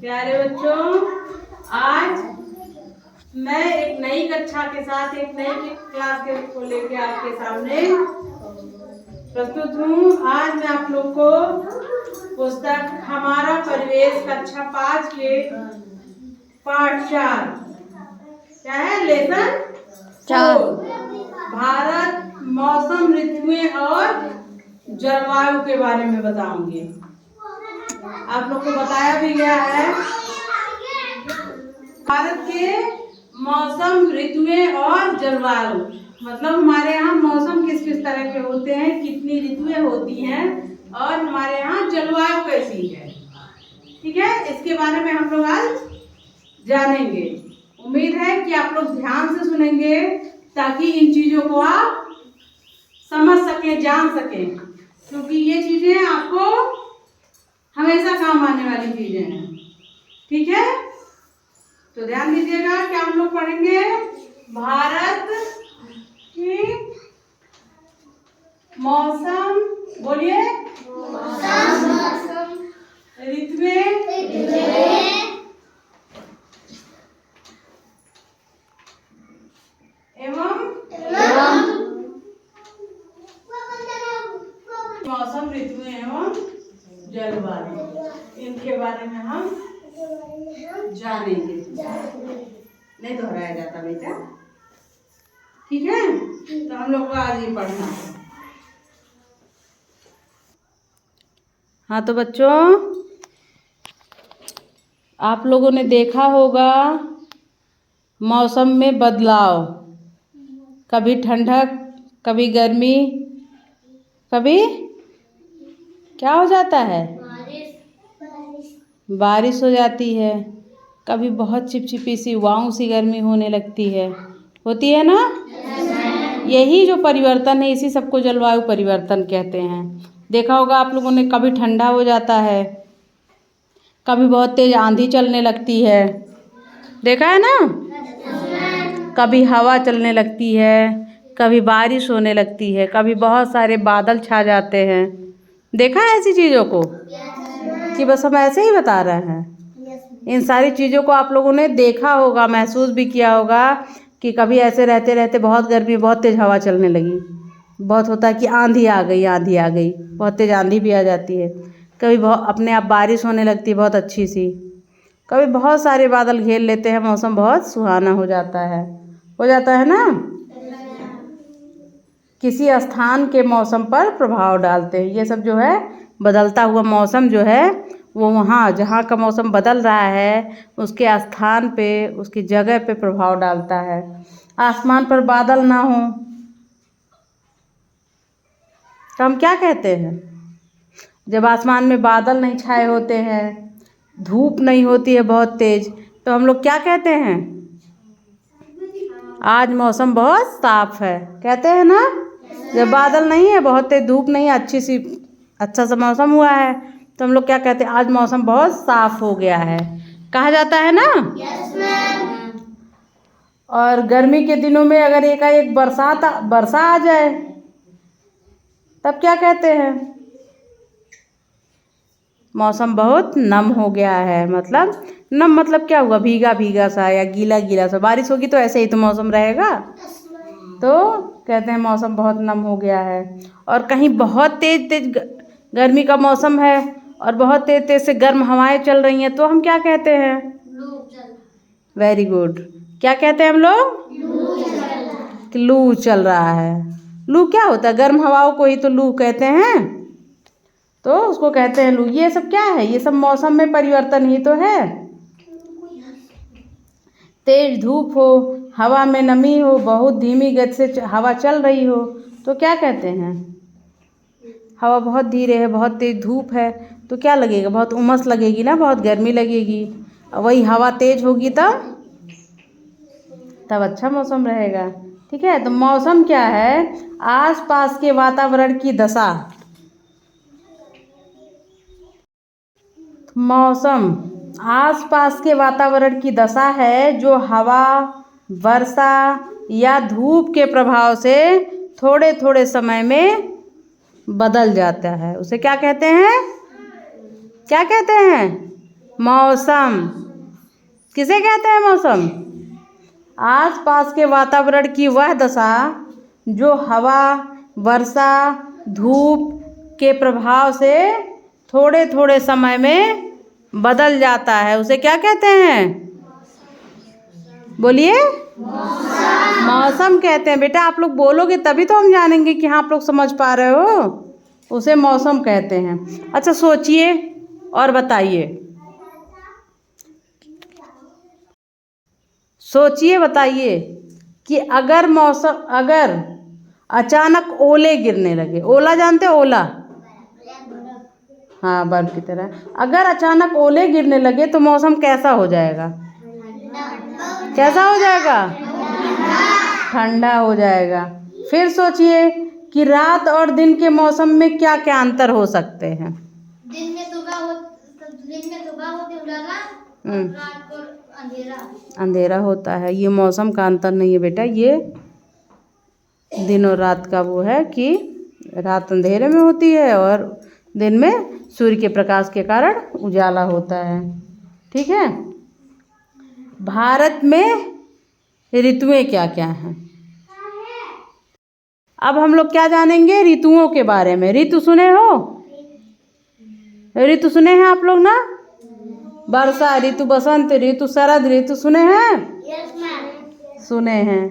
प्यारे बच्चों, आज मैं एक नई कक्षा के साथ एक नई क्लास को लेके आपके सामने प्रस्तुत हूँ। आज मैं आप लोग को पुस्तक हमारा परिवेश कक्षा 5 के पाठ 4 क्या है, लेसन 4 भारत मौसम ऋतुएं और जलवायु के बारे में बताऊंगी। आप लोग को बताया भी गया है भारत के मौसम ऋतुएं और जलवायु, मतलब हमारे यहाँ मौसम किस किस तरह के होते हैं, कितनी ऋतुएं होती हैं और हमारे यहाँ जलवायु कैसी है। ठीक है, इसके बारे में हम लोग आज जानेंगे। उम्मीद है कि आप लोग ध्यान से सुनेंगे ताकि इन चीजों को आप समझ सकें, जान सकें, क्योंकि ये चीजें आपको हमेशा काम आने वाली चीजें हैं। ठीक है, तो ध्यान दीजिएगा कि हम लोग पढ़ेंगे भारत की मौसम, बोलिए ऋतुएं एवं मौसम ऋतुएं एवं जलवायु, इनके बारे में हम जानेंगे। नहीं दोहराया जाता बेटा, ठीक है। तो हम लोग को आज ये पढ़ना है। हाँ तो बच्चों, आप लोगों ने देखा होगा मौसम में बदलाव, कभी ठंडक, कभी गर्मी, कभी क्या हो जाता है, बारिश हो जाती है, कभी बहुत चिपचिपी सी वाऊ सी गर्मी होने लगती है, होती है ना। यही जो परिवर्तन है, इसी सबको जलवायु परिवर्तन कहते हैं। देखा होगा आप लोगों ने, कभी ठंडा हो जाता है, कभी बहुत तेज आंधी चलने लगती है, देखा है ना। कभी हवा चलने लगती है, कभी बारिश होने लगती है, कभी बहुत सारे बादल छा जाते हैं। देखा है ऐसी चीज़ों को कि बस हम ऐसे ही बता रहे हैं। इन सारी चीज़ों को आप लोगों ने देखा होगा, महसूस भी किया होगा कि कभी ऐसे रहते रहते बहुत गर्मी, बहुत तेज़ हवा चलने लगी, बहुत होता है कि आंधी आ गई, आंधी आ गई, बहुत तेज़ आंधी भी आ जाती है। कभी बहुत अपने आप बारिश होने लगती है बहुत अच्छी सी, कभी बहुत सारे बादल घेर लेते हैं, मौसम बहुत सुहाना हो जाता है ना। किसी स्थान के मौसम पर प्रभाव डालते हैं। ये सब जो है बदलता हुआ मौसम जो है, वो वहाँ जहाँ का मौसम बदल रहा है उसके स्थान पे, उसकी जगह पे प्रभाव डालता है। आसमान पर बादल ना हो तो हम क्या कहते हैं, जब आसमान में बादल नहीं छाए होते हैं, धूप नहीं होती है बहुत तेज, तो हम लोग क्या कहते हैं, आज मौसम बहुत साफ है, कहते हैं ना। जब बादल नहीं है, बहुत तेज धूप नहीं है, अच्छा सा मौसम हुआ है, तो हम लोग क्या कहते हैं, आज मौसम बहुत साफ हो गया है, कहा जाता है ना। और गर्मी के दिनों में अगर एकाएक वर्षा आ जाए तब क्या कहते हैं, मौसम बहुत नम हो गया है। मतलब नम मतलब क्या हुआ, भीगा भीगा सा या गीला गीला सा। बारिश होगी तो ऐसे ही तो मौसम रहेगा, तो कहते हैं मौसम बहुत नम हो गया है। और कहीं बहुत तेज तेज गर्मी का मौसम है और बहुत तेज तेज से गर्म हवाएं चल रही हैं, तो हम क्या कहते हैं, वेरी गुड, क्या कहते हैं हम लोग, लू चल रहा है। लू क्या होता है, गर्म हवाओं को ही तो लू कहते हैं, तो उसको कहते हैं लू। ये सब क्या है, ये सब मौसम में परिवर्तन ही तो है। तेज धूप हो, हवा में नमी हो, बहुत धीमी गति से हवा चल रही हो, तो क्या कहते हैं, हवा बहुत धीरे है, बहुत तेज धूप है, तो क्या लगेगा, बहुत उमस लगेगी ना, बहुत गर्मी लगेगी। वही हवा तेज होगी तब अच्छा मौसम रहेगा। ठीक है, तो मौसम क्या है, आसपास के वातावरण की दशा। मौसम आसपास के वातावरण की दशा है जो हवा, वर्षा या धूप के प्रभाव से थोड़े थोड़े समय में बदल जाता है। उसे क्या कहते हैं, क्या कहते हैं, मौसम। किसे कहते हैं मौसम? आसपास के वातावरण की वह दशा जो हवा, वर्षा, धूप के प्रभाव से थोड़े थोड़े समय में बदल जाता है, उसे क्या कहते हैं? बोलिए। मौसम कहते हैं। बेटा आप लोग बोलोगे तभी तो हम जानेंगे कि हाँ आप लोग समझ पा रहे हो। उसे मौसम कहते हैं। अच्छा सोचिए और बताइए। सोचिए बताइए कि अगर अचानक ओले गिरने लगे। ओला जानते हो? ओला, हाँ बर्फ की तरह। अगर अचानक ओले गिरने लगे तो मौसम कैसा हो जाएगा? कैसा हो जाएगा? ठंडा हो जाएगा। फिर सोचिए कि रात और दिन के मौसम में क्या क्या अंतर हो सकते हैं? दिन में सुबह होती उजाला, रात को अंधेरा होता है। ये मौसम का अंतर नहीं है बेटा, ये दिन और रात का वो है कि रात अंधेरे में होती है और दिन में सूर्य के प्रकाश के कारण उजाला होता है। ठीक है। भारत में ऋतुएं क्या क्या हैं? अब हम लोग क्या जानेंगे? ऋतुओं के बारे में। ऋतु सुने हो? ऋतु सुने हैं आप लोग ना? वर्षा ऋतु, बसंत ऋतु, शरद ऋतु सुने हैं? Yes ma'am. सुने हैं।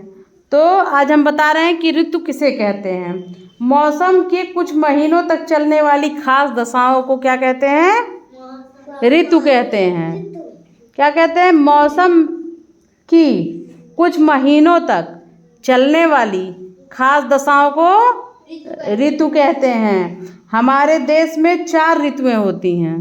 तो आज हम बता रहे हैं कि ऋतु किसे कहते हैं। मौसम के कुछ महीनों तक चलने वाली खास दशाओं को क्या कहते हैं? ऋतु कहते हैं। क्या कहते हैं? मौसम की कुछ महीनों तक चलने वाली खास दशाओं को ऋतु कहते हैं। हमारे देश में 4 ऋतुएं होती हैं।